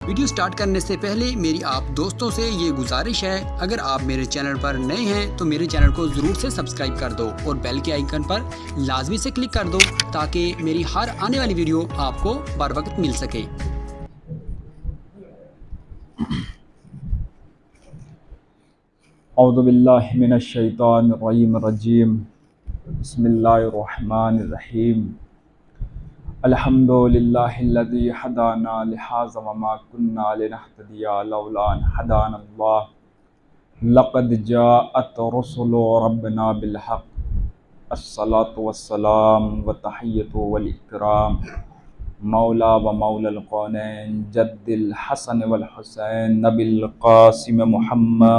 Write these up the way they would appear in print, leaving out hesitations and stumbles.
Video start کرنے سے پہلے میری آپ دوستوں سے یہ گزارش ہے، اگر آپ میرے چینل پر نئے ہیں تو میرے چینل کو ضرور سے سبسکرائب کر دو اور بیل کے آئیکن پر لازمی سے کلک کر دو تاکہ میری ہر آنے والی ویڈیو آپ کو بر وقت مل سکے۔ اعوذ باللہ من الشیطان الرجیم، بسم اللہ الرحمن الرحیم۔ الحمد للہ الذی ہدانا لہذا وما کنا لنہتدی لولا ان ہدانا اللہ، لقد جاءت رسل ربنا بالحق، الصلاۃ والسلام والتحیۃ والاکرام مولا و مولا القونین جد الحسن والحسین نبی القاسم محمد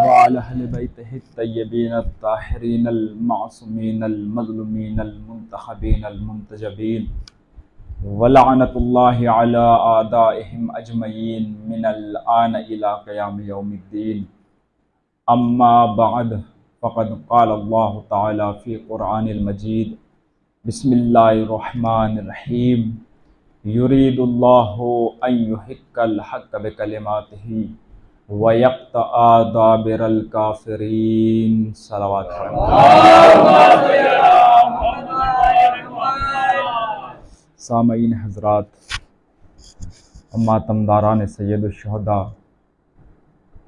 وعلى اہل بیتہ الطیبین الطاہرین المعصومین المظلومین المنتخبین المنتجبین ولعنۃ اللہ علی اعدائہم اجمعین من الآن الی قیام یوم الدین۔ اما بعد فقد قال اللہ تعالی فی قرآن المجید، بسم اللہ الرحمن الرحیم، یرید اللہ ان یحق الحق بکلماتہ وَيَقْطَعَ دَابِرَ الْكَافِرِينَ۔ صلوات سامعین حضرات، ماتمداران سید الشہداء،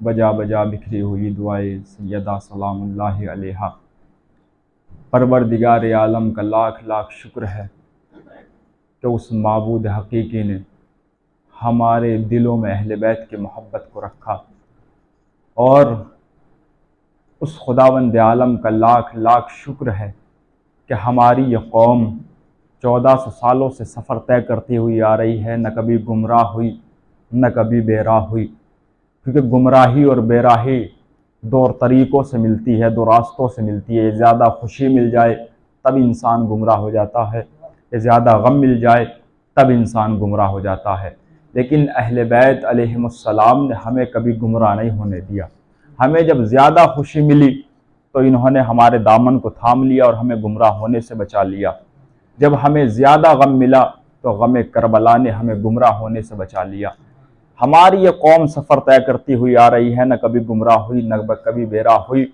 بجا بجا بکھری ہوئی دعائے سیدہ سلام اللہ علیہا، پروردگار عالم کا لاکھ لاکھ شکر ہے کہ اس معبود حقیقی نے ہمارے دلوں میں اہل بیت کی محبت کو رکھا، اور اس خداوند عالم کا لاکھ لاکھ شکر ہے کہ ہماری یہ قوم 1400 سالوں سے سفر طے کرتی ہوئی آ رہی ہے، نہ کبھی گمراہ ہوئی نہ کبھی بے راہ ہوئی، کیونکہ گمراہی اور بے راہی دو طریقوں سے ملتی ہے، دو راستوں سے ملتی ہے۔ زیادہ خوشی مل جائے تب انسان گمراہ ہو جاتا ہے، زیادہ غم مل جائے تب انسان گمراہ ہو جاتا ہے، لیکن اہل بیت علیہم السلام نے ہمیں کبھی گمراہ نہیں ہونے دیا۔ ہمیں جب زیادہ خوشی ملی تو انہوں نے ہمارے دامن کو تھام لیا اور ہمیں گمراہ ہونے سے بچا لیا، جب ہمیں زیادہ غم ملا تو غم کربلا نے ہمیں گمراہ ہونے سے بچا لیا۔ ہماری یہ قوم سفر طے کرتی ہوئی آ رہی ہے، نہ کبھی گمراہ ہوئی نہ کبھی بے راہ ہوئی،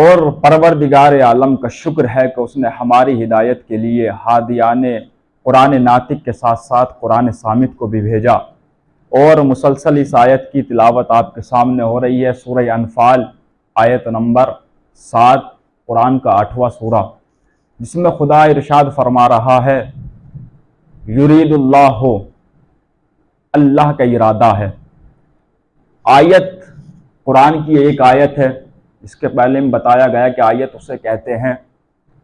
اور پروردگار عالم کا شکر ہے کہ اس نے ہماری ہدایت کے لیے ہادیان قرآن ناطق کے ساتھ ساتھ قرآن صامت کو بھی بھیجا، اور مسلسل اس آیت کی تلاوت آپ کے سامنے ہو رہی ہے۔ سورہ انفال آیت نمبر 7، قرآن کا 8واں سورہ، جس میں خدا ارشاد فرما رہا ہے، یرید اللہ، اللہ کا ارادہ ہے۔ آیت قرآن کی ایک آیت ہے، اس کے پہلے میں بتایا گیا کہ آیت اسے کہتے ہیں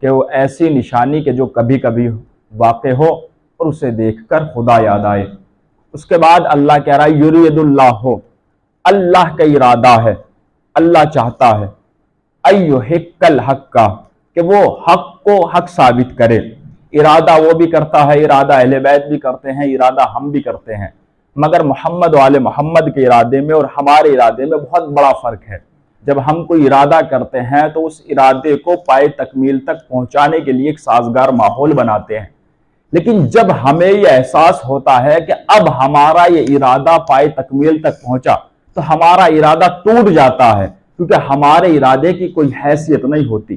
کہ وہ ایسی نشانی کہ جو کبھی کبھی واقع ہو اور اسے دیکھ کر خدا یاد آئے۔ اس کے بعد اللہ کہہ رہا ہے یرید اللہ، اللہ کا ارادہ ہے، اللہ چاہتا ہے، ایحق الحق کا، کہ وہ حق کو حق ثابت کرے۔ ارادہ وہ بھی کرتا ہے، ارادہ اہل بیت بھی کرتے ہیں، ارادہ ہم بھی کرتے ہیں، مگر محمد و آل محمد کے ارادے میں اور ہمارے ارادے میں بہت بڑا فرق ہے۔ جب ہم کوئی ارادہ کرتے ہیں تو اس ارادے کو پائے تکمیل تک پہنچانے کے لیے ایک سازگار ماحول بناتے ہیں، لیکن جب ہمیں یہ احساس ہوتا ہے کہ اب ہمارا یہ ارادہ پائے تکمیل تک پہنچا تو ہمارا ارادہ ٹوٹ جاتا ہے، کیونکہ ہمارے ارادے کی کوئی حیثیت نہیں ہوتی۔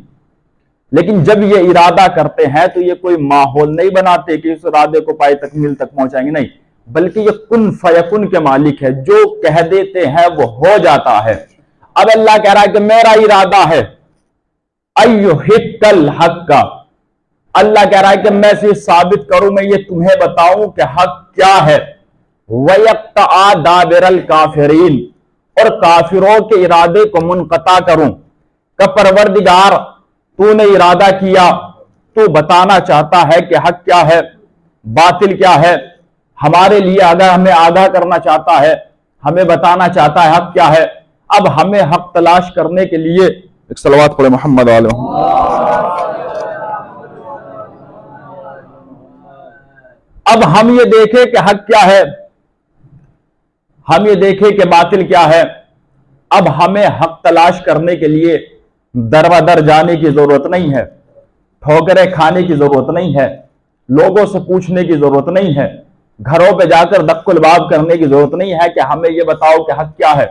لیکن جب یہ ارادہ کرتے ہیں تو یہ کوئی ماحول نہیں بناتے کہ اس ارادے کو پائے تکمیل تک پہنچائیں گے، نہیں، بلکہ یہ کن فیکن کے مالک ہے، جو کہہ دیتے ہیں وہ ہو جاتا ہے۔ اب اللہ کہہ رہا ہے کہ میرا ارادہ ہے ایحق الحق کا، اللہ کہہ رہا ہے کہ میں اسے ثابت کروں، میں یہ تمہیں بتاؤں کہ حق کیا ہے، وَيَقْطَعَ دَابِرَ الْكَافِرِينَ، اور کافروں کے ارادے کو منقطع کروں۔ کہ پروردگار تو نے ارادہ کیا، تو بتانا چاہتا ہے کہ حق کیا ہے، باطل کیا ہے، ہمارے لیے اگر ہمیں آگاہ کرنا چاہتا ہے، ہمیں بتانا چاہتا ہے حق کیا ہے، اب ہمیں حق تلاش کرنے کے لیے ایک صلوات پڑھے محمد علیہ وسلم۔ اب ہم یہ دیکھیں کہ حق کیا ہے، ہم یہ دیکھیں کہ باطل کیا ہے، اب ہمیں حق تلاش کرنے کے لیے در بدر جانے کی ضرورت نہیں ہے، ٹھوکریں کھانے کی ضرورت نہیں ہے، لوگوں سے پوچھنے کی ضرورت نہیں ہے، گھروں پہ جا کر دق الباب کرنے کی ضرورت نہیں ہے کہ ہمیں یہ بتاؤ کہ حق کیا ہے،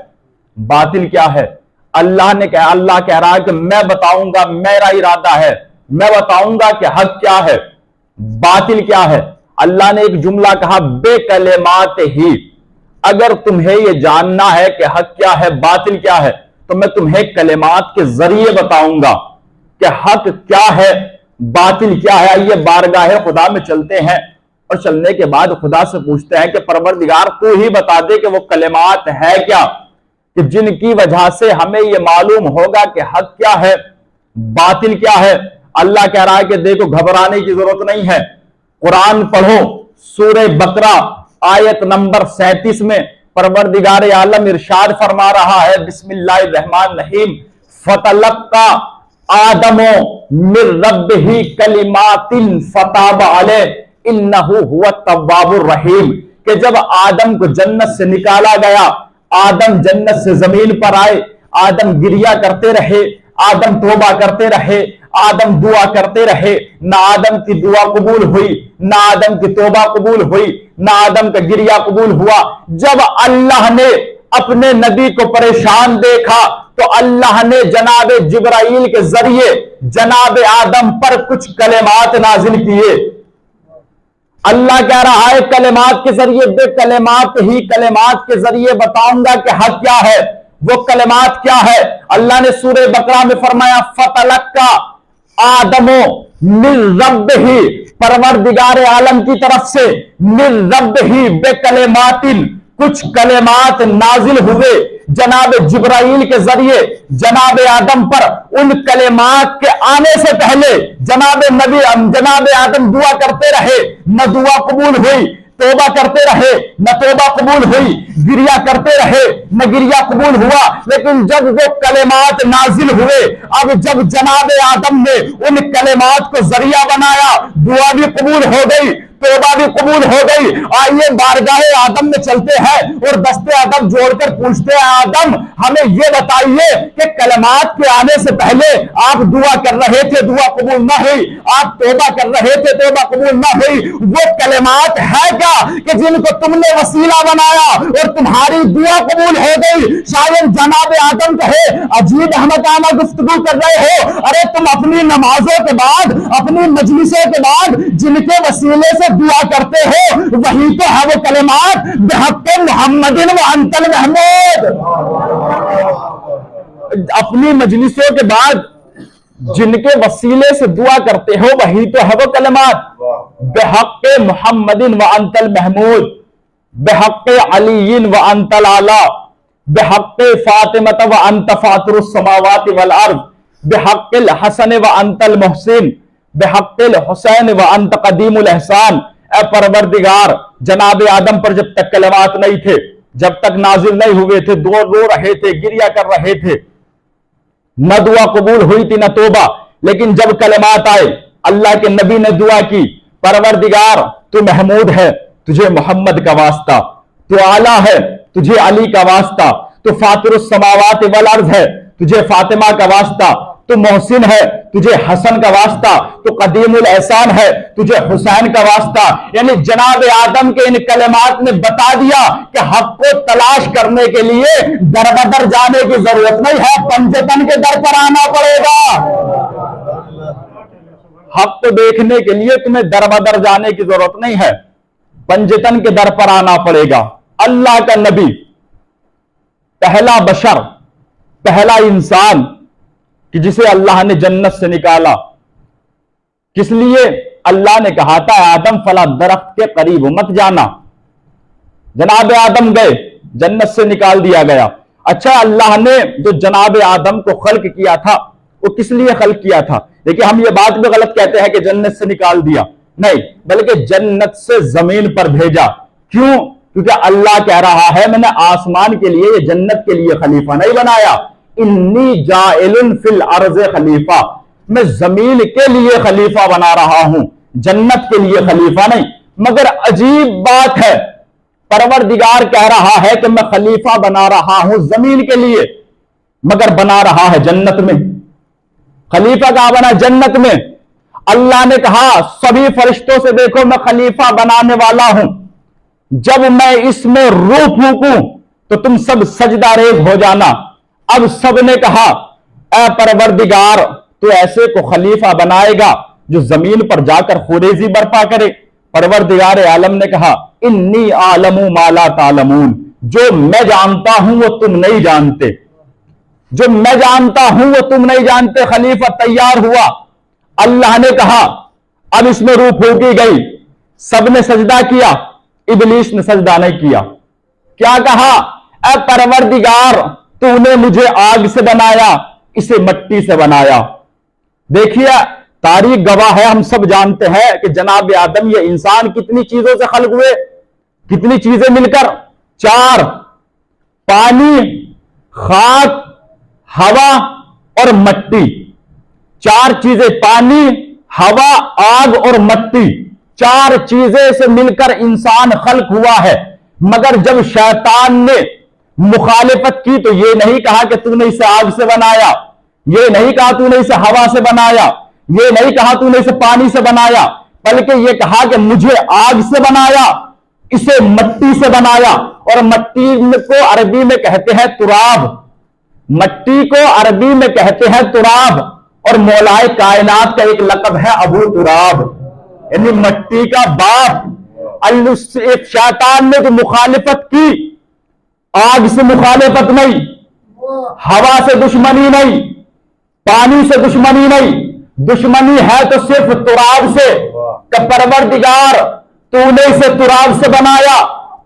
باطل کیا ہے۔ اللہ کہہ رہا ہے کہ میں بتاؤں گا، میرا ارادہ ہے، میں بتاؤں گا کہ حق کیا ہے، باطل کیا ہے۔ اللہ نے ایک جملہ کہا بے کلمات ہی، اگر تمہیں یہ جاننا ہے کہ حق کیا ہے باطل کیا ہے تو میں تمہیں کلمات کے ذریعے بتاؤں گا کہ حق کیا ہے باطل کیا ہے۔ آئیے بارگاہ خدا میں چلتے ہیں اور چلنے کے بعد خدا سے پوچھتے ہیں کہ پروردگار تو ہی بتا دے کہ وہ کلمات ہے کیا، کہ جن کی وجہ سے ہمیں یہ معلوم ہوگا کہ حق کیا ہے باطل کیا ہے۔ اللہ کہہ رہا ہے کہ دیکھو گھبرانے کی ضرورت نہیں ہے، قرآن پڑھو، سورہ بقرہ آیت نمبر 37 میں پروردگار عالم ارشاد فرما رہا ہے، بسم اللہ الرحمن الرحیم، فَتَلَقَّى آدَمُ مِن رَبِّهِ كَلِمَاتٍ فَتَابَ عَلَيْهِ إِنَّهُ هُوَ التَّوَّابُ الرَّحِيمُ، کہ جب آدم کو جنت سے نکالا گیا، آدم جنت سے زمین پر آئے، آدم گریہ کرتے رہے، آدم توبہ کرتے رہے، آدم دعا کرتے رہے، نہ آدم کی دعا قبول ہوئی، نہ آدم کی توبہ قبول ہوئی، نہ آدم کا گریہ قبول ہوا۔ جب اللہ نے اپنے نبی کو پریشان دیکھا تو اللہ نے جناب جبرائیل کے ذریعے جناب آدم پر کچھ کلمات نازل کیے۔ اللہ کہہ رہا ہے کلمات کے ذریعے، بے کلمات ہی، کلمات کے ذریعے بتاؤں گا کہ حق کیا ہے۔ وہ کلمات کیا ہے؟ اللہ نے سورہ بقرہ میں فرمایا فَتَلَقَّى آدم من ربہ، پروردگار عالم کی طرف سے من ربہ بے کلمات، کچھ کلمات نازل ہوئے جناب جبرائیل کے ذریعے جناب آدم پر۔ ان کلمات کے آنے سے پہلے جناب آدم دعا کرتے رہے، نہ دعا قبول ہوئی، توبہ کرتے رہے، نہ توبہ قبول ہوئی، گریہ کرتے رہے، نہ گریہ قبول ہوا۔ لیکن جب وہ کلمات نازل ہوئے، اب جب جناب آدم نے ان کلمات کو ذریعہ بنایا، دعا بھی قبول ہو گئی، توبہ بھی قبول ہو گئی۔ آئیے بارگاہ آدم میں چلتے ہیں اور دست ادب جوڑ کر پوچھتے ہیں آدم ہمیں یہ بتائیے کہ کلمات کے آنے سے پہلے آپ دعا کر رہے تھے، دعا قبول نہ ہوئی، آپ توبہ کر رہے تھے، توبہ قبول نہ ہوئی، وہ کلمات ہے کیا کہ جن کو تم نے وسیلہ بنایا اور تمہاری دعا قبول ہو گئی؟ شاید جناب آدم کہے عجیب احمقانہ گفتگو کر رہے ہو، ارے تم اپنی نمازوں کے بعد، اپنی مجلسوں کے بعد جن کے وسیلے سے دعا کرتے ہو وہی تو ہے وہ کلمات بحق محمد وانت المحمود۔ اپنی مجلسوں کے بعد جن کے وسیلے سے دعا کرتے ہو وہی تو ہے وہ کلمات بحق محمد وانت المحمود، بحق علی وانت الاعلی، بحق فاطمہ وانت فاطر السماوات والارض، بحق الحسن وانت المحسن، بحق الحسین وانت قدیم الاحسان۔ اے پروردگار، جناب آدم پر جب تک کلمات نہیں تھے، جب تک نازل نہیں ہوئے تھے، رو رہے تھے، گریہ کر رہے تھے، نہ دعا قبول ہوئی تھی نہ توبہ۔ لیکن جب کلمات آئے، اللہ کے نبی نے دعا کی، پروردگار تو محمود ہے، تجھے محمد کا واسطہ، تو اعلیٰ ہے، تجھے علی کا واسطہ، تو فاطر السماوات والارض ہے، تجھے فاطمہ کا واسطہ، تو محسن ہے، تجھے حسن کا واسطہ، تو قدیم الاحسان ہے، تجھے حسین کا واسطہ۔ یعنی جناب آدم کے ان کلمات نے بتا دیا کہ حق کو تلاش کرنے کے لیے در بدر جانے کی ضرورت نہیں ہے، پنجتن کے در پر آنا پڑے گا۔ حق کو دیکھنے کے لیے تمہیں در بدر جانے کی ضرورت نہیں ہے، پنجتن کے در پر آنا پڑے گا۔ اللہ کا نبی، پہلا بشر، پہلا انسان کہ جسے اللہ نے جنت سے نکالا، کس لیے؟ اللہ نے کہا تھا آدم فلا درخت کے قریب مت جانا۔ جناب آدم گئے، جنت سے نکال دیا گیا۔ اچھا، اللہ نے جو جناب آدم کو خلق کیا تھا وہ کس لیے خلق کیا تھا؟ دیکھیں ہم یہ بات بھی غلط کہتے ہیں کہ جنت سے نکال دیا، نہیں، بلکہ جنت سے زمین پر بھیجا۔ کیوں؟ کیونکہ اللہ کہہ رہا ہے میں نے آسمان کے لیے، یہ جنت کے لیے خلیفہ نہیں بنایا، انی جائل فی الارض خلیفہ، میں زمین کے لیے خلیفہ بنا رہا ہوں، جنت کے لیے خلیفہ نہیں۔ مگر عجیب بات ہے، پروردگار کہہ رہا ہے کہ میں خلیفہ بنا رہا ہوں زمین کے لیے، مگر بنا رہا ہے جنت میں۔ خلیفہ کہاں بنا؟ جنت میں۔ اللہ نے کہا سبھی فرشتوں سے دیکھو میں خلیفہ بنانے والا ہوں، جب میں اس میں روح پھونکوں تو تم سب سجدہ ریز ہو جانا۔ اب سب نے کہا اے پروردگار تو ایسے کو خلیفہ بنائے گا جو زمین پر جا کر خوریزی برپا کرے؟ پروردگار عالم نے کہا انی اعلم ما لا تعلمون، جو میں جانتا ہوں وہ تم نہیں جانتے، جو میں جانتا ہوں وہ تم نہیں جانتے۔ خلیفہ تیار ہوا، اللہ نے کہا اب اس میں روح پھونکی گئی، سب نے سجدہ کیا، ابلیس نے سجدہ نہیں کیا۔ کیا کہا اے پروردگار تو نے مجھے آگ سے بنایا، اسے مٹی سے بنایا۔ دیکھیے تاریخ گواہ ہے، ہم سب جانتے ہیں کہ جناب آدم یہ انسان کتنی چیزوں سے خلق ہوئے، کتنی چیزیں مل کر؟ 4، پانی، خاک، ہوا اور مٹی۔ 4 چیزیں، پانی، ہوا، آگ اور مٹی، 4 چیزیں سے مل کر انسان خلق ہوا ہے۔ مگر جب شیطان نے مخالفت کی تو یہ نہیں کہا کہ تو نے اسے آگ سے بنایا، یہ نہیں کہا تو نے اسے ہوا سے بنایا، یہ نہیں کہا تو نے اسے پانی سے بنایا، بلکہ یہ کہا کہ مجھے آگ سے بنایا، اسے مٹی سے بنایا۔ اور مٹی کو عربی میں کہتے ہیں تراب، مٹی کو عربی میں کہتے ہیں تراب، اور مولائے کائنات کا ایک لقب ہے ابو تراب، یعنی مٹی کا باپ۔ ایک شیطان نے جو مخالفت کی، آگ سے مخالفت نہیں، ہوا سے دشمنی نہیں، پانی سے دشمنی نہیں، دشمنی ہے تو صرف تراب سے، کہ پروردگار تو نے اسے تراب سے بنایا،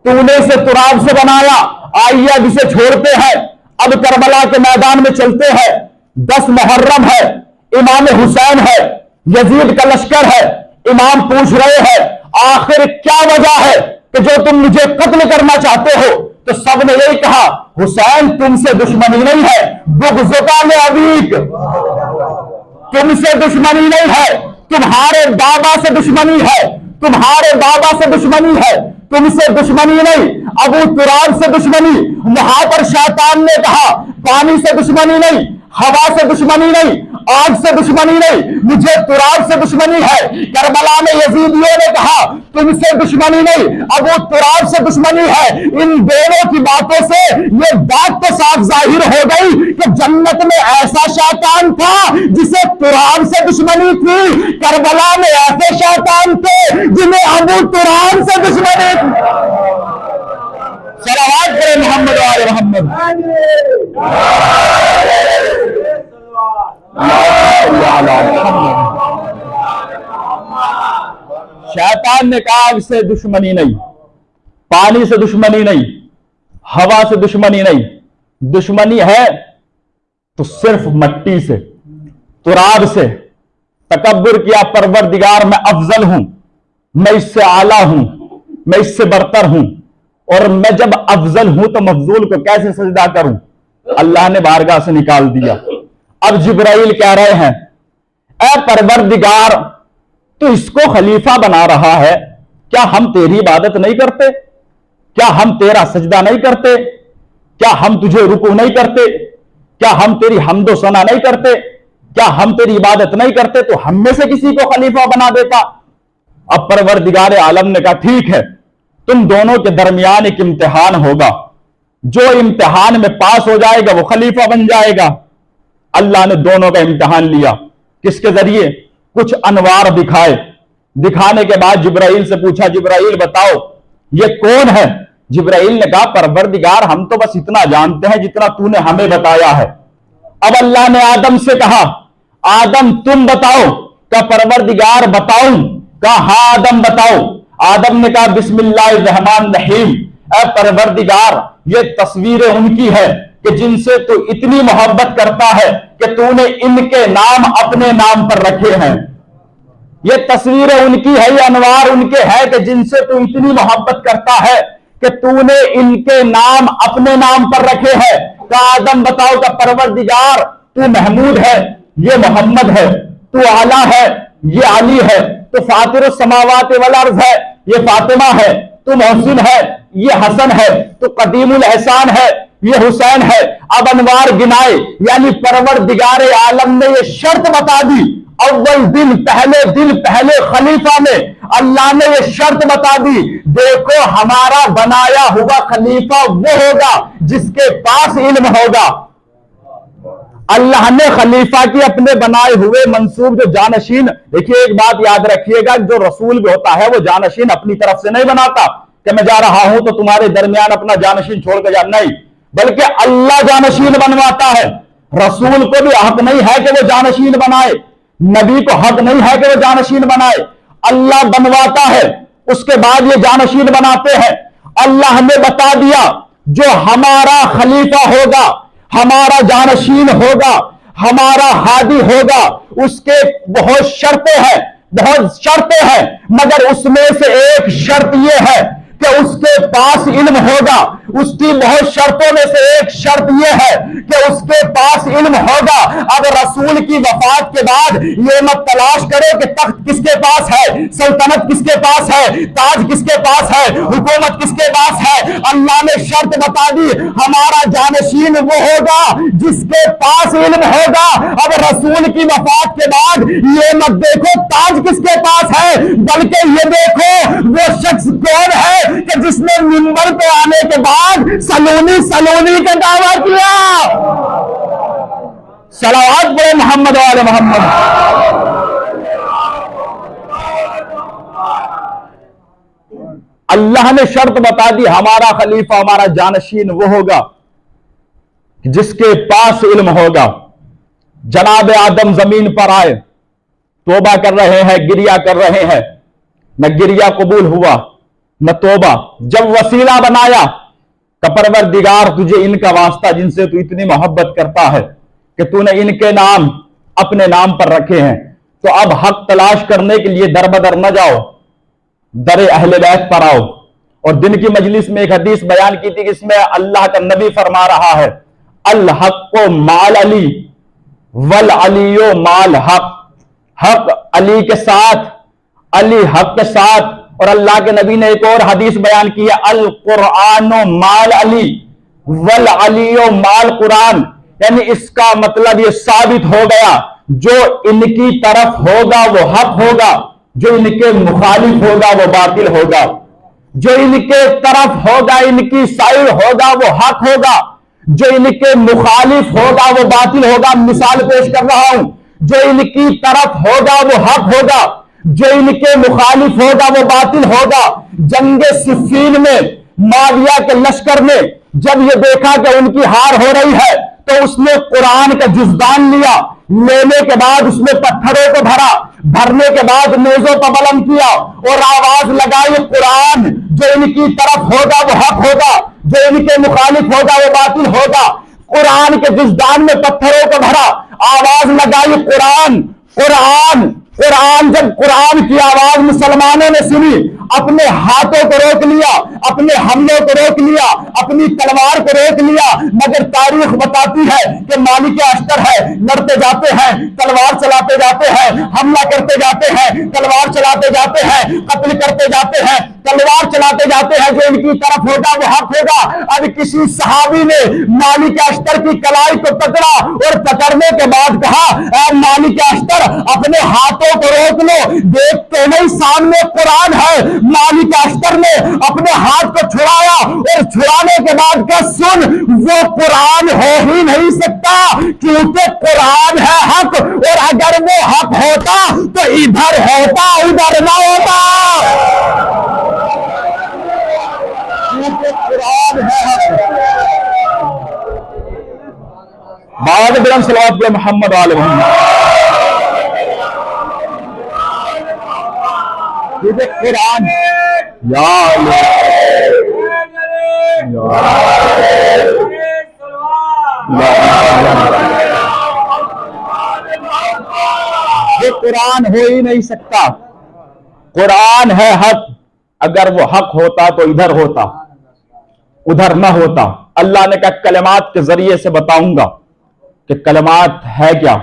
تو نے اسے تراب سے بنایا۔ آئیے اب اسے چھوڑتے ہیں، اب کربلا کے میدان میں چلتے ہیں۔ 10 محرم ہے، امام حسین ہے، یزید کا لشکر ہے، امام پوچھ رہے ہیں آخر کیا وجہ ہے کہ جو تم مجھے قتل کرنا چاہتے ہو؟ تو سب نے یہی کہا حسین تم سے دشمنی نہیں ہے، بغضکا میں ابیک، تم سے دشمنی نہیں ہے، تمہارے بابا سے دشمنی ہے، تمہارے بابا سے دشمنی ہے، تم سے دشمنی نہیں، ابو تراب سے دشمنی۔ وہاں پر شیطان نے کہا پانی سے دشمنی نہیں، ہوا سے دشمنی نہیں، آگ سے دشمنی نہیں، مجھے تراب سے دشمنی ہے۔ کربلا میں یزیدیوں نے کہا تم سے دشمنی نہیں، ابو تراب سے دشمنی ہے۔ ان دونوں کی باتوں سے یہ بات تو صاف ظاہر ہو گئی کہ جنت میں ایسا شیطان تھا جسے تراب سے دشمنی تھی، کربلا میں ایسے شیطان تھے جنہیں ابو تراب سے دشمنی تھی۔ صلوات کرے محمد و آل محمد۔ شیطان نے کہا آگ سے دشمنی نہیں، پانی سے دشمنی نہیں، ہوا سے دشمنی نہیں، دشمنی ہے تو صرف مٹی سے، تراب سے۔ تکبر کیا پروردگار میں افضل ہوں، میں اس سے اعلیٰ ہوں، میں اس سے برتر ہوں، اور میں جب افضل ہوں تو مفضول کو کیسے سجدہ کروں؟ اللہ نے بارگاہ سے نکال دیا۔ اب جبرائیل کہہ رہے ہیں اے پروردگار تو اس کو خلیفہ بنا رہا ہے، کیا ہم تیری عبادت نہیں کرتے؟ کیا ہم تیرا سجدہ نہیں کرتے؟ کیا ہم تجھے رکوع نہیں کرتے؟ کیا ہم تیری حمد و ثنا نہیں کرتے؟ کیا ہم تیری عبادت نہیں کرتے؟ تو ہم میں سے کسی کو خلیفہ بنا دیتا۔ اب پروردگار عالم نے کہا ٹھیک ہے، تم دونوں کے درمیان ایک امتحان ہوگا، جو امتحان میں پاس ہو جائے گا وہ خلیفہ بن جائے گا۔ اللہ نے دونوں کا امتحان لیا، کس کے ذریعے؟ کچھ انوار دکھائے، دکھانے کے بعد جبرائیل سے پوچھا جبرائیل بتاؤ یہ کون ہے؟ جبرائیل نے کہا پروردگار ہم تو بس اتنا جانتے ہیں جتنا تو نے ہمیں بتایا ہے۔ اب اللہ نے آدم سے کہا آدم تم بتاؤ، کہا پروردگار بتاؤں؟ کہا ہاں آدم بتاؤ۔ آدم نے کہا بسم اللہ الرحمن الرحیم، اے پروردگار یہ تصویریں ان کی ہے کہ جن سے تو اتنی محبت کرتا ہے کہ تو نے ان کے نام اپنے نام پر رکھے ہیں۔ یہ تصویریں ان کی ہے، یہ انوار ان کے ہے کہ جن سے تو اتنی محبت کرتا ہے کہ تو نے ان کے نام اپنے نام پر رکھے ہیں۔ کہا آدم بتاؤ، کہ پروردگار تو محمود ہے، یہ محمد ہے، تو اعلیٰ ہے، یہ علی ہے، تو فاطر السماوات والارض ہے، یہ فاطمہ ہے، تو محسن ہے، یہ حسن ہے، تو قدیم الاحسان ہے، یہ حسین ہے۔ اب انوار گنائے، یعنی پروردگار عالم نے یہ شرط بتا دی، اول دن پہلے خلیفہ میں اللہ نے یہ شرط بتا دی، دیکھو ہمارا بنایا ہوا خلیفہ وہ ہوگا جس کے پاس علم ہوگا۔ اللہ نے خلیفہ کی اپنے بنائے ہوئے منصوب جو جانشین، دیکھیے ایک بات یاد رکھیے گا، جو رسول بھی ہوتا ہے وہ جانشین اپنی طرف سے نہیں بناتا کہ میں جا رہا ہوں تو تمہارے درمیان اپنا جانشین چھوڑ کے جا، نہیں، بلکہ اللہ جانشین بنواتا ہے۔ رسول کو بھی حق نہیں ہے کہ وہ جانشین بنائے، نبی کو حق نہیں ہے کہ وہ جانشین بنائے، اللہ بنواتا ہے، اس کے بعد یہ جانشین بناتے ہیں۔ اللہ نے بتا دیا جو ہمارا خلیفہ ہوگا، ہمارا جانشین ہوگا، ہمارا ہادی ہوگا، اس کے بہت شرطیں ہیں، مگر اس میں سے ایک شرط یہ ہے کہ اس کے پاس علم ہوگا۔ اس کی بہت شرطوں میں سے ایک شرط یہ ہے کہ اس کے پاس علم ہوگا۔ اب رسول کی وفات کے بعد یہ مت تلاش کرے کہ تخت کس کے پاس ہے، سلطنت کس کے پاس ہے، تاج کس کے پاس ہے، حکومت کس کے پاس ہے۔ اللہ نے شرط بتا دی، ہمارا جانشین وہ ہوگا جس کے پاس علم ہوگا۔ اب رسول کی وفات کے بعد یہ مت دیکھو تاج کس کے پاس ہے، بلکہ یہ دیکھو وہ شخص کون ہے کہ جس نے منبر پہ آنے کے بعد سلونی کا دعویٰ کیا۔ صلوات پڑھے محمد والے محمد۔ اللہ نے شرط بتا دی، ہمارا خلیفہ، ہمارا جانشین وہ ہوگا جس کے پاس علم ہوگا۔ جناب آدم زمین پر آئے، توبہ کر رہے ہیں، گریہ کر رہے ہیں، نہ گریہ قبول ہوا نہ توبہ۔ جب وسیلہ بنایا کہ پروردگار تجھے ان کا واسطہ جن سے تو اتنی محبت کرتا ہے کہ تو نے ان کے نام اپنے نام پر رکھے ہیں، تو اب حق تلاش کرنے کے لیے در بدر نہ جاؤ، در اہل بیت پر آؤ۔ اور دن کی مجلس میں ایک حدیث بیان کی تھی کہ اس میں اللہ کا نبی فرما رہا ہے، الحق مال علی والعلی مال حق، حق علی کے ساتھ، علی حق کے ساتھ۔ اور اللہ کے نبی نے ایک اور حدیث بیان کی ہے، القرآن مال علی والعلی مال قرآن، یعنی اس کا مطلب یہ ثابت ہو گیا جو ان کی طرف ہوگا وہ حق ہوگا، جو ان کے مخالف ہوگا وہ باطل ہوگا، جو ان کے طرف ہوگا ان کی سائر ہوگا وہ حق ہوگا، جو ان کے مخالف ہوگا وہ باطل ہوگا۔ مثال پیش کر رہا ہوں، جو ان کی طرف ہوگا وہ حق ہوگا، جو ان کے مخالف ہوگا وہ باطل ہوگا۔ جنگ صفین میں معاویہ کے لشکر نے جب یہ دیکھا کہ ان کی ہار ہو رہی ہے تو اس نے قرآن کا جزدان لیا، لینے کے بعد اس میں پتھروں کو بھرا، بھرنے کے بعد نیزوں کو بلند کیا اور آواز لگائی، قرآن جو ان کی طرف ہوگا وہ حق ہوگا، جو ان کے مخالف ہوگا وہ باطل ہوگا۔ قرآن کے جزدان میں پتھروں کو بھرا، آواز لگائی، قرآن قرآن قرآن۔ جب قرآن کی آواز مسلمانوں نے سنی، اپنے ہاتھوں کو روک لیا، اپنے حملوں کو روک لیا، اپنی تلوار کو روک لیا۔ مگر تاریخ بتاتی ہے کہ مالک اشتر ہے، لڑتے جاتے ہیں، تلوار چلاتے جاتے ہیں، حملہ کرتے جاتے ہیں، تلوار چلاتے جاتے ہیں، قتل کرتے جاتے ہیں، تلوار چلاتے جاتے ہیں، جو ان کی طرف ہوگا وہ حق ہوگا۔ اب کسی صحابی نے مالک اشتر کی کلائی کو پکڑا اور پکڑنے کے بعد کہا، اے مالک اشتر اپنے ہاتھوں کو روک لو، دیکھتے نہیں سامنے قرآن ہے۔ مالک اشتر نے اپنے ہاتھ کو چھڑایا اور چھڑانے کے بعد کہا، سن وہ قرآن ہو ہی نہیں سکتا کیونکہ قرآن ہے حق، اور اگر وہ حق ہوتا تو ادھر ہوتا ادھر نہ ہوتا، کیونکہ قرآن ہے حق۔ بعد بلند صلوات پہ محمد آل محمد۔ قرآن یا اللہ یہ قرآن ہو ہی نہیں سکتا، قرآن ہے حق، اگر وہ حق ہوتا تو ادھر ہوتا ادھر نہ ہوتا۔ اللہ نے کہا کلمات کے ذریعے سے بتاؤں گا کہ کلمات ہے کیا۔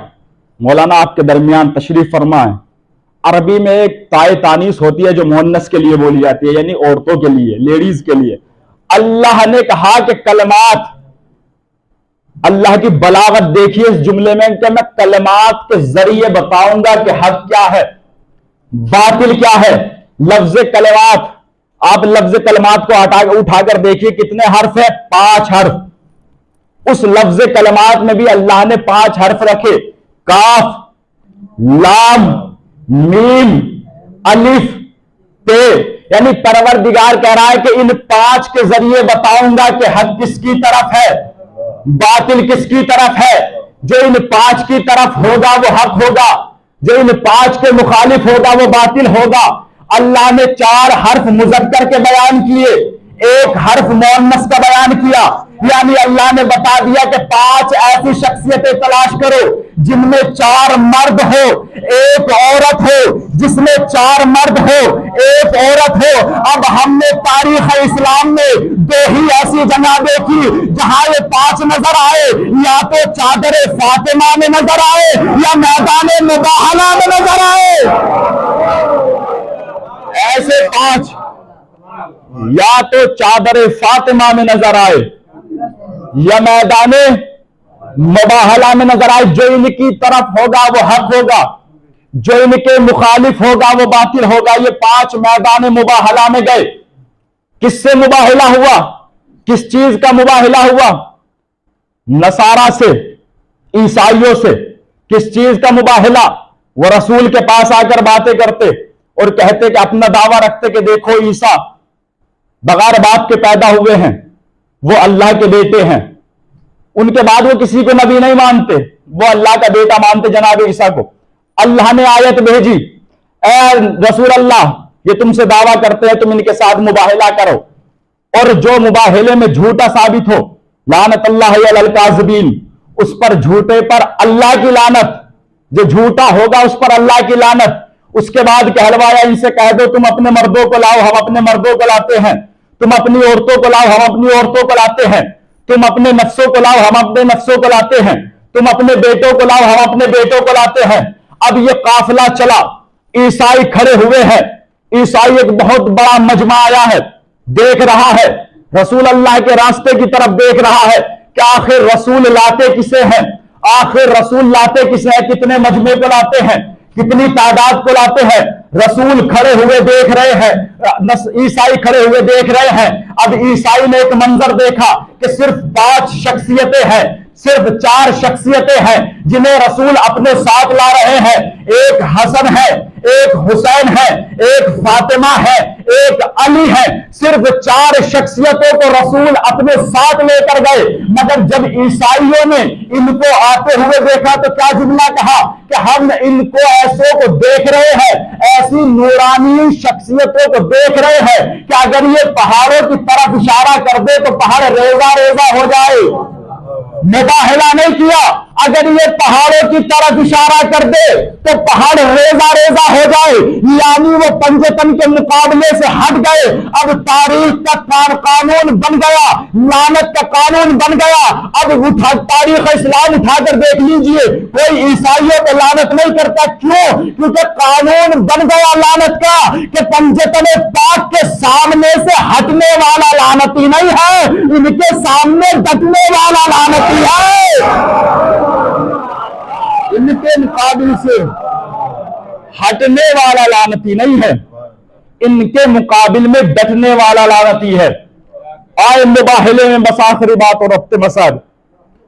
مولانا آپ کے درمیان تشریف فرمائیں۔ عربی میں ایک تائے تانیث ہوتی ہے جو مؤنث کے لیے بولی جاتی ہے، یعنی عورتوں کے لیے، لیڈیز کے لیے۔ اللہ نے کہا کہ کلمات اللہ کی بلاغت دیکھیے اس جملے میں کہ میں کلمات کے ذریعے بتاؤں گا کہ حق کیا ہے، باطل کیا ہے۔ لفظ کلمات، آپ لفظ کلمات کو اٹھا کر دیکھیے کتنے حرف ہیں؟ 5 حرف۔ اس لفظ کلمات میں بھی اللہ نے 5 حرف رکھے، کاف، لام، میم، الف، تے، یعنی پروردگار کہہ رہا ہے کہ ان 5 کے ذریعے بتاؤں گا کہ حق کس کی طرف ہے، باطل کس کی طرف ہے۔ جو ان 5 کی طرف ہوگا وہ حق ہوگا، جو ان 5 کے مخالف ہوگا وہ باطل ہوگا۔ اللہ نے 4 حرف مذکر کے بیان کیے، 1 حرف مؤنث کا بیان کیا، یعنی اللہ نے بتا دیا کہ 5 ایسی شخصیتیں تلاش کرو جن میں 4 مرد ہو 1 عورت ہو، جس میں 4 مرد ہو 1 عورت ہو۔ اب ہم نے تاریخ اسلام میں 2 ہی ایسی جگہ دیکھی جہاں یہ 5 نظر آئے، یا تو چادر فاطمہ میں نظر آئے یا میدان مباہلہ میں نظر آئے۔ ایسے 5 یا تو چادر فاطمہ میں نظر آئے یا میدان مباہلہ میں نظر آئے۔ جو ان کی طرف ہوگا وہ حق ہوگا، جو ان کے مخالف ہوگا وہ باطل ہوگا۔ یہ 5 میدان مباہلہ میں گئے۔ کس سے مباہلہ ہوا؟ کس چیز کا مباہلہ ہوا؟ نصارہ سے، عیسائیوں سے۔ کس چیز کا مباہلہ؟ وہ رسول کے پاس آ کر باتیں کرتے اور کہتے کہ اپنا دعویٰ رکھتے کہ دیکھو عیسیٰ بغیر باپ کے پیدا ہوئے ہیں، وہ اللہ کے بیٹے ہیں۔ ان کے بعد وہ کسی کو نبی نہیں مانتے، وہ اللہ کا بیٹا مانتے جناب عیسیٰ کو۔ اللہ نے آیت بھیجی، اے رسول اللہ یہ تم سے دعویٰ کرتے ہیں تم ان کے ساتھ مباہلہ کرو، اور جو مباہلے میں جھوٹا ثابت ہو لعنت اللہ علی الکاذبین، اس پر جھوٹے پر اللہ کی لعنت، جو جھوٹا ہوگا اس پر اللہ کی لعنت۔ اس کے بعد کہلوایا ان سے کہہ دو تم اپنے مردوں کو لاؤ ہم اپنے مردوں کو لاتے ہیں، تم اپنی عورتوں کو لاؤ ہم اپنی عورتوں کو لاتے ہیں، تم اپنے نفسوں کو لاؤ ہم اپنے نفسوں کو لاتے ہیں، تم اپنے بیٹوں کو لاؤ ہم اپنے بیٹوں کو لاتے ہیں۔ اب یہ قافلہ چلا، عیسائی کھڑے ہوئے ہیں، عیسائی ایک بہت بڑا مجمع آیا ہے، دیکھ رہا ہے رسول اللہ کے راستے کی طرف دیکھ رہا ہے کہ آخر رسول لاتے کسے ہیں، آخر رسول لاتے کسے ہیں، کتنے مجمع کو لاتے ہیں، کتنی تعداد کو لاتے ہیں۔ رسول کھڑے ہوئے دیکھ رہے ہیں، عیسائی کھڑے ہوئے دیکھ رہے ہیں۔ اب عیسائی نے ایک منظر دیکھا کہ صرف 5 شخصیتیں ہیں، صرف 4 شخصیتیں ہیں جنہیں رسول اپنے ساتھ لا رہے ہیں۔ ایک حسن ہے، ایک حسین ہے، ایک فاطمہ ہے، ایک علی ہے۔ صرف 4 شخصیتوں کو رسول اپنے ساتھ لے کر گئے، مگر جب عیسائیوں نے ان کو آتے ہوئے دیکھا تو کیا جملہ کہا کہ ہم ان کو ایسوں کو دیکھ رہے ہیں، ایسی نورانی شخصیتوں کو دیکھ رہے ہیں کہ اگر یہ پہاڑوں کی طرف اشارہ کر دے تو پہاڑ ریزہ ریزہ ہو جائے۔ مباہلہ نہیں کیا، اگر یہ پہاڑوں کی طرف اشارہ کر دے تو پہاڑ ریزہ ریزہ ہو جائے، یعنی وہ پنجتن کے مقابلے سے ہٹ گئے۔ اب تاریخ کا قانون بن گیا، لعنت کا قانون بن گیا۔ اب تاریخ اسلام اٹھا کر دیکھ لیجئے، کوئی عیسائیوں پہ لعنت نہیں کرتا۔ کیوں؟ کیونکہ قانون بن گیا لعنت کا کہ پنجتن پاک کے سامنے سے ہٹنے والا لعنتی نہیں ہے، ان کے سامنے ڈٹنے والا لعنتی ہے۔ ان کے مقابل سے ہٹنے والا لعنتی نہیں ہے، ان کے مقابل میں ڈٹنے والا لعنتی ہے۔ آئے مباہلے میں، بس آخری بات اور ربط مسائل،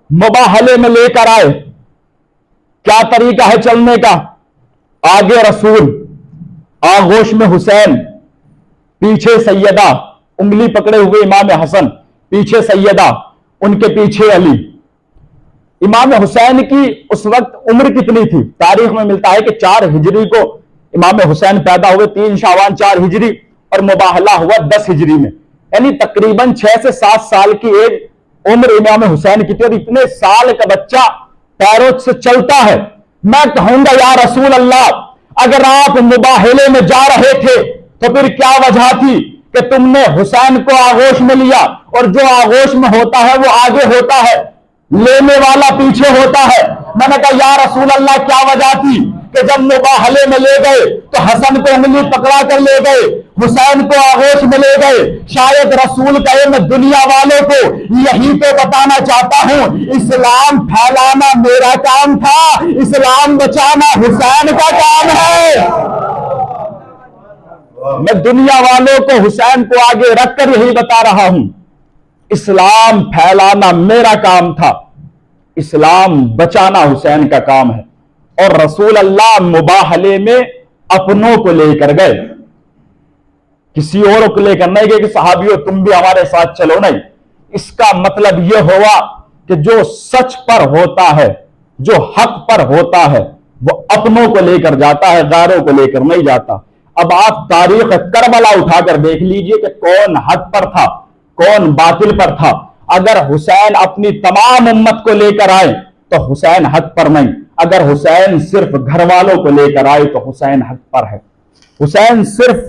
مباہلے میں لے کر آئے۔ کیا طریقہ ہے چلنے کا؟ آگے رسول، آغوش میں حسین، پیچھے سیدہ، انگلی پکڑے ہوئے امام حسن، پیچھے سیدہ، ان کے پیچھے علی۔ امام حسین کی اس وقت عمر کتنی تھی؟ تاریخ میں ملتا ہے کہ 4 ہجری کو امام حسین پیدا ہوئے، 3 شعبان 4 ہجری، اور مباہلہ ہوا 10 ہجری میں، یعنی تقریباً 6 سے 7 سال کی ایج عمر امام حسین کی تھی، اور اتنے سال کا بچہ پیروں سے چلتا ہے۔ میں کہوں گا یا رسول اللہ اگر آپ مباہلے میں جا رہے تھے تو پھر کیا وجہ تھی کہ تم نے حسین کو آغوش میں لیا؟ اور جو آغوش میں ہوتا ہے وہ آگے ہوتا ہے، لینے والا پیچھے ہوتا ہے۔ میں نے کہا یا رسول اللہ کیا وجہ تھی کہ جب مباہلے میں لے گئے تو حسن کو انگلی پکڑا کر لے گئے، حسین کو آغوش میں لے گئے. شاید رسول کہے میں دنیا والوں کو یہی تو بتانا چاہتا ہوں, اسلام پھیلانا میرا کام تھا, اسلام بچانا حسین کا کام ہے. میں دنیا والوں کو حسین کو آگے رکھ کر یہی بتا رہا ہوں, اسلام پھیلانا میرا کام تھا, اسلام بچانا حسین کا کام ہے. اور رسول اللہ مباہلے میں اپنوں کو لے کر گئے, کسی اور کو لے کر نہیں گئے کہ صحابیوں تم بھی ہمارے ساتھ چلو, نہیں. اس کا مطلب یہ ہوا کہ جو سچ پر ہوتا ہے, جو حق پر ہوتا ہے, وہ اپنوں کو لے کر جاتا ہے, غیروں کو لے کر نہیں جاتا. اب آپ تاریخ کربلا اٹھا کر دیکھ لیجئے کہ کون حق پر تھا, کون باطل پر تھا. اگر حسین اپنی تمام امت کو لے کر آئے تو حسین حق پر نہیں, اگر حسین صرف گھر والوں کو لے کر آئے تو حسین حق پر ہے. حسین صرف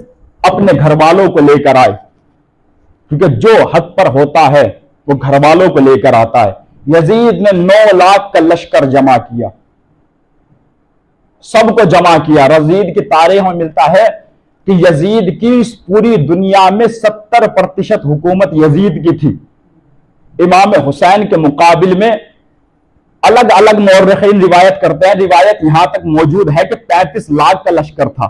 اپنے گھر والوں کو لے کر آئے, کیونکہ جو حق پر ہوتا ہے وہ گھر والوں کو لے کر آتا ہے. یزید نے 9 لاکھ کا لشکر جمع کیا, سب کو جمع کیا. یزید کی تاریخ میں ملتا ہے کہ یزید کی اس پوری دنیا میں 70% حکومت یزید کی تھی. امام حسین کے مقابل میں الگ الگ مورخین روایت کرتے ہیں, روایت یہاں تک موجود ہے کہ 35 لاکھ کا لشکر تھا,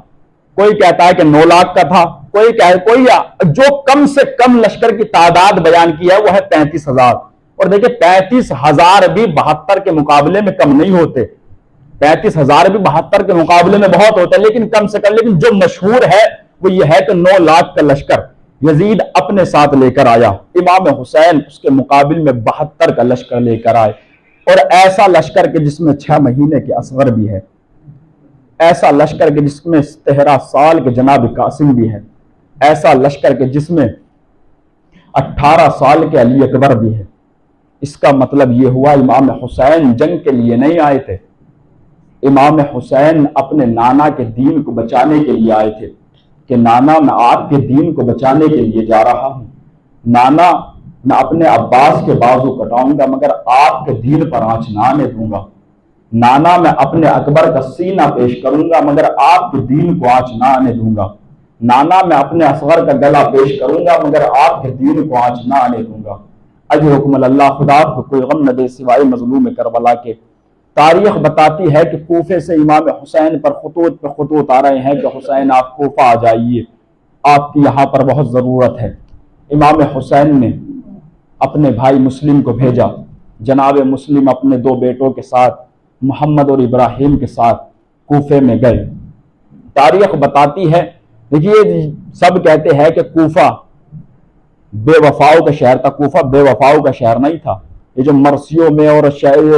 کوئی کہتا ہے کہ 9 لاکھ کا تھا, کوئی جو کم سے کم لشکر کی تعداد بیان کی ہے وہ ہے 35,000. اور دیکھیں 35,000 بھی 72 کے مقابلے میں کم نہیں ہوتے, 35,000 بھی 72 کے مقابلے میں بہت ہوتا ہے, لیکن کم سے کم. لیکن جو مشہور ہے وہ یہ ہے کہ 9 لاکھ کا لشکر یزید اپنے ساتھ لے کر آیا. امام حسین اس کے مقابل میں 72 کا لشکر لے کر آئے, اور ایسا لشکر کہ جس میں 6 مہینے کے اصغر بھی ہے, ایسا لشکر کہ جس میں 13 سال کے جناب قاسم بھی ہے, ایسا لشکر کہ جس میں 18 سال کے علی اکبر بھی ہے. اس کا مطلب یہ ہوا امام حسین جنگ کے لیے نہیں آئے تھے, امام حسین اپنے نانا کے دین کو بچانے کے لیے آئے تھے کہ نانا میں آپ کے دین کو بچانے کے لیے جا رہا ہوں. نانا میں اپنے عباس کے بازو کٹاؤں گا مگر آپ کے دین پر آنچ نہ آنے دوں گا. نانا میں اپنے اکبر کا سینہ پیش کروں گا مگر آپ کے دین کو آنچ نہ آنے دوں گا. نانا میں اپنے اصغر کا گلا پیش کروں گا مگر آپ کے دین کو آنچ نہ آنے دوں گا. اجر حکم اللہ, خدا آپ کو کوئی غم نہ دے سوائے مظلوم کربلا کے. تاریخ بتاتی ہے کہ کوفے سے امام حسین پر خطوط پہ خطوط آ رہے ہیں کہ حسین آپ کوفہ آ جائیے, آپ کی یہاں پر بہت ضرورت ہے. امام حسین نے اپنے بھائی مسلم کو بھیجا. جناب مسلم اپنے 2 بیٹوں کے ساتھ محمد اور ابراہیم کے ساتھ کوفے میں گئے. تاریخ بتاتی ہے, دیکھیے سب کہتے ہیں کہ کوفہ بے وفاؤں کا شہر تھا. کوفہ بے وفاؤں کا شہر نہیں تھا. یہ جو مرثیوں میں اور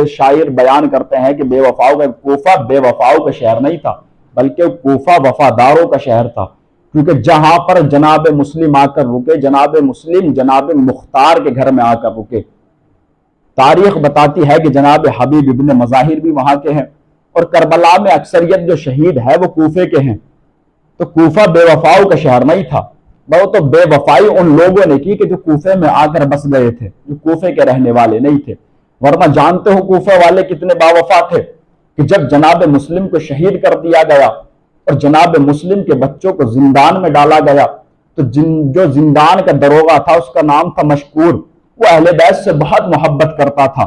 شاعر بیان کرتے ہیں کہ بے وفاؤں کا, کوفہ بے وفاؤں کا شہر نہیں تھا بلکہ کوفہ وفاداروں کا شہر تھا. کیونکہ جہاں پر جناب مسلم آ کر رکے, جناب مسلم جناب مختار کے گھر میں آ کر رکے. تاریخ بتاتی ہے کہ جناب حبیب ابن مظاہر بھی وہاں کے ہیں, اور کربلا میں اکثریت جو شہید ہے وہ کوفے کے ہیں. تو کوفہ بے وفاؤں کا شہر نہیں تھا, وہ تو بے وفائی ان لوگوں نے کی کہ جو کوفے میں آ کر بس گئے تھے, جو کوفے کے رہنے والے نہیں تھے. ورنہ جانتے ہو کوفے والے کتنے با وفا تھے کہ جب جناب مسلم کو شہید کر دیا گیا اور جناب مسلم کے بچوں کو زندان میں ڈالا گیا تو جو زندان کا دروغہ تھا اس کا نام تھا مشکور, وہ اہل بیت سے بہت محبت کرتا تھا.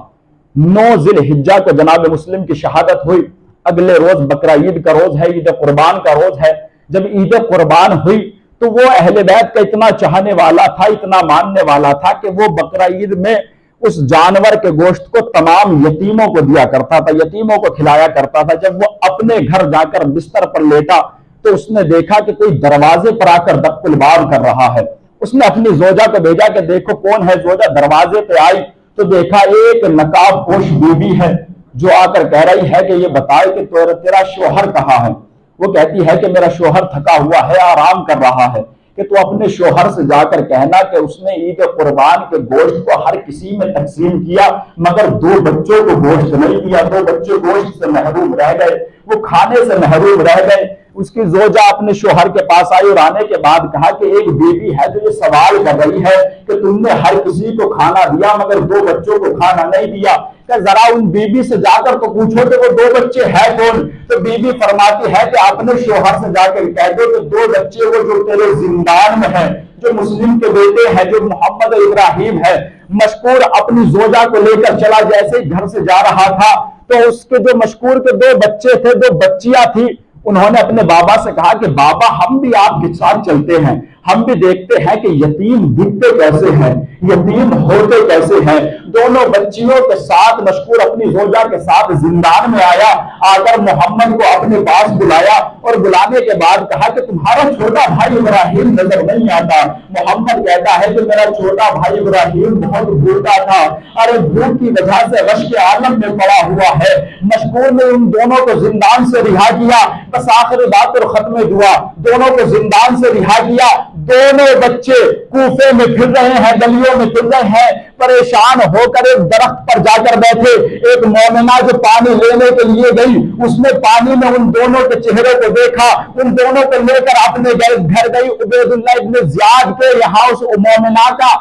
9 ذی الحجہ کو جناب مسلم کی شہادت ہوئی. اگلے روز بقرہ عید کا روز ہے, عید قربان کا روز ہے. جب عید قربان ہوئی تو وہ اہل بیت کا اتنا چاہنے والا تھا, اتنا ماننے والا تھا کہ وہ بقرہ عید میں اس جانور کے گوشت کو تمام یتیموں کو دیا کرتا تھا, یتیموں کو کھلایا کرتا تھا. جب وہ اپنے گھر جا کر بستر پر لیٹا تو اس نے دیکھا کہ کوئی دروازے پر آ کر دق الباب کر رہا ہے. اس نے اپنی زوجہ کو بھیجا کہ دیکھو کون ہے. زوجہ دروازے پہ آئی تو دیکھا ایک نقاب پوش بیوی ہے جو آ کر کہہ رہی ہے کہ یہ بتائے کہ تیرا شوہر کہاں ہے. وہ کہتی ہے کہ میرا شوہر تھکا ہوا ہے, آرام کر رہا ہے. کہ تو اپنے شوہر سے جا کر کہنا کہ اس نے عید قربان کے گوشت کو ہر کسی میں تقسیم کیا مگر 2 بچوں کو گوشت نہیں دیا. 2 بچے گوشت سے محروم رہ گئے, وہ کھانے سے محروم رہ گئے. اس کی زوجہ اپنے شوہر کے پاس آئی اور آنے کے بعد کہا کہ ایک بیوی ہے جو یہ سوال کر رہی ہے کہ تم نے ہر کسی کو کھانا دیا مگر 2 بچوں کو کھانا نہیں دیا. کہ ذرا ان بیوی سے جا کر تو پوچھو کہ وہ 2 بچے ہیں کون؟ تو بیوی فرماتی ہے کہ اپنے شوہر سے جا کر کہہ دو کہ 2 بچے وہ جو تیرے زندان میں ہیں، جو مسلم کے بیٹے ہیں، جو محمد ابراہیم ہے۔ مشکور اپنی زوجہ کو لے کر چلا، جیسے گھر سے جا رہا تھا تو اس کے جو مشکور کے 2 بچے تھے، 2 بچیاں تھی، انہوں نے اپنے بابا سے کہا کہ بابا ہم بھی آپ کے ساتھ چلتے ہیں، ہم بھی دیکھتے ہیں کہ یتیم دکھتے کیسے ہیں، یتیم ہوتے کیسے ہیں۔ دونوں بچیوں کے ساتھ مشکور اپنی زوجہ کے ساتھ زندان میں آیا، آ کر محمد کو اپنے پاس بلایا اور بلانے کے بعد کہا کہ تمہارا چھوٹا بھائی ابراہیم نظر نہیں آتا۔ محمد کہتا ہے کہ میرا چھوٹا بھائی ابراہیم بہت بھوکا تھا، ارے بھوک کی وجہ سے رش کے عالم میں پڑا ہوا ہے۔ مشکور نے ان دونوں کو زندان سے رہا کیا، بس آخری بات اور ختم دعا، دونوں کو زندان سے رہا کیا۔ دونوں بچے کوفے میں پھر رہے ہیں، گلیوں میں پھر رہے ہیں، پریشان ہو کر ایک درخت پر جا کر بیٹھے۔ ایک مومنہ جو پانی لینے کے لیے گئی، اس نے پانی میں ان دونوں کے چہرے کو دیکھا، ان دونوں کو لے کر اپنے گھر گئی۔ عبید اللہ ابن زیاد کے یہاں اس مومنہ کا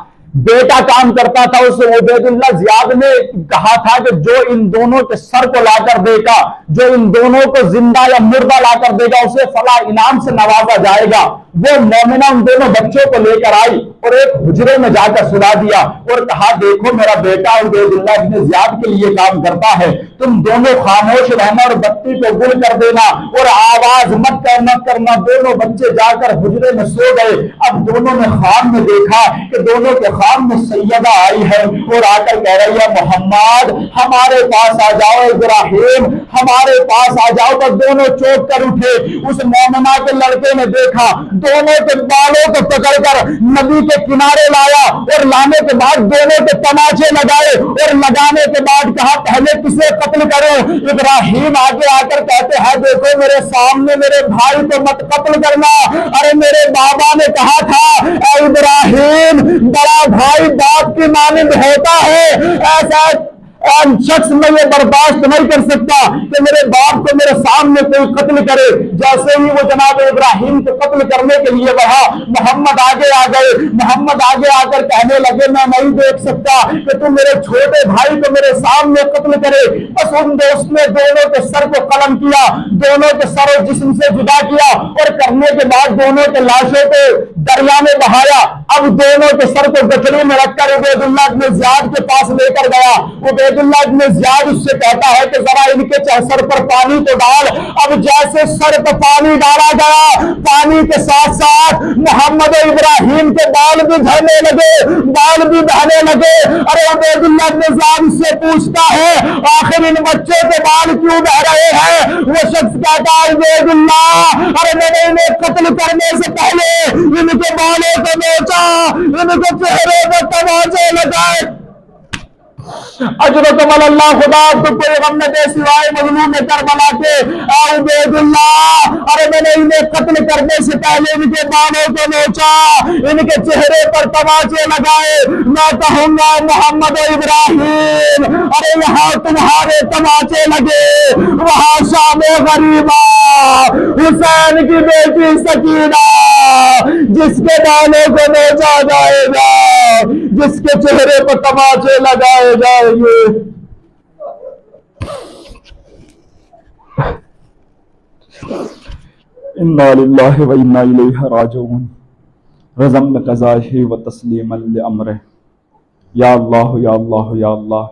بیٹا کام کرتا تھا، اس عبید اللہ زیاد نے کہا تھا کہ جو ان دونوں کے سر کو لا کر دے گا، جو ان دونوں کو زندہ یا مردہ لا کر دے گا، اسے فلاں انعام سے نوازا جائے گا۔ وہ مومنہ ان دونوں بچوں کو لے کر آئی اور ایک حجرے میں جا کر سلا دیا اور کہا دیکھو میرا بیٹا عبید اللہ ابن زیاد کے لیے کام کرتا ہے، تم دونوں خاموش رہنا اور بتی کو گل کر دینا اور آواز مت کرنا۔ دونوں بچے جا کر حجرے میں سو گئے۔ اب دونوں نے خواب میں دیکھا کہ دونوں کے خواب میں سیدہ آئی ہے اور آ کر کہہ رہی ہے محمد ہمارے پاس آ جاؤ، ابراہیم ہمارے پاس آ جاؤ۔ تو دونوں چوک کر اٹھے۔ اس مومنہ کے لڑکے نے دیکھا، دونوں کے بالوں کو پکڑ کر نبی کے کنارے لایا اور لانے کے بعد دونوں کے تماچے لگائے اور لگانے کے بعد کہا پہلے کسے قتل کرو؟ ابراہیم آگے آ کر کہتے ہیں دیکھو میرے سامنے میرے بھائی کو مت قتل کرنا۔ ارے میرے بابا نے کہا تھا اے ابراہیم بڑا بھائی باپ کی مانند ہوتا ہے، ایسا شخص میں یہ برداشت نہیں کر سکتا کہ میرے باپ کو میرے سامنے کوئی قتل کرے۔ جیسے ہی وہ جناب ابراہیم کو قتل کرنے کے لیے بڑھا، محمد آگے آ گئے۔ محمد آگے آ کر کہنے لگے میں نہیں دیکھ سکتا کہ تم میرے چھوٹے بھائی کو میرے سامنے قتل کرے۔ بس ان دوست نے دونوں کے سر کو قلم کیا، دونوں کے سر و جسم سے جدا کیا اور کرنے کے بعد دونوں کے لاشوں کو دریا میں بہایا۔ اب دونوں کے سر کو گٹھڑی میں رکھ کر عبید اللہ ابن زیاد کے پاس لے کر گیا۔ عبید اللہ ابن زیاد اس سے کہتا ہے کہ ذرا ان کے سر پر پانی تو ڈال۔ اب جیسے سر پر پانی ڈالا گیا، پانی کے ساتھ ساتھ محمد و ابراہیم کے بال بھی جھڑنے لگے، بال بھی بہنے لگے۔ ارے عبید اللہ ابن زیاد اس سے پوچھتا ہے آخر ان بچوں کے بال کیوں بہ رہے ہیں؟ وہ شخص کہتا ہے عبید اللہ ارے میں نے انہیں قتل کرنے سے پہلے ان کے بالوں کو نوچا، ان کے چہرے پر تماچے لگائے۔ اجرکم اللہ، خدا تو کوئی غم نہ دے سوائے مظلوم کربلا کے۔ اے عبید اللہ ارے میں نے انہیں قتل کرنے سے پہلے ان کے بالوں کو نوچا، ان کے چہرے پر تماچے لگائے۔ میں کہوں گا محمد و ابراہیم ارے یہاں تمہارے تماچے لگے، وہاں شام غریبہ حسین کی بیٹی سکینہ جس کے بالوں کو نوچا جائے گا، جس کے چہرے پر تماچے لگائے جائیں گے۔ انا للہ و انا الیہ راجعون، رضم قضائہ و تسلیما لامرہ۔ یا اللہ یا اللہ یا اللہ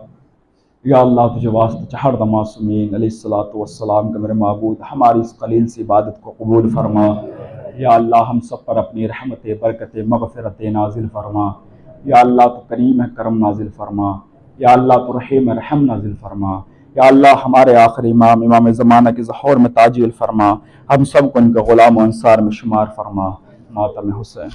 یا اللہ تجھے واسطہ چہر معصومین علیہ الصلوۃ والسلام کا میرے معبود ہماری اس قلیل سی عبادت کو قبول فرما۔ یا اللہ ہم سب پر اپنی رحمت برکت مغفرت نازل فرما۔ یا اللہ تو کریم ہے کرم نازل فرما۔ یا اللہ تو رحیم رحم نازل فرما۔ یا اللہ ہمارے آخری امام امام زمانہ کے ظہور میں تاجیل فرما، ہم سب کو ان کے غلام و انصار میں شمار فرما۔ ماتم حسین۔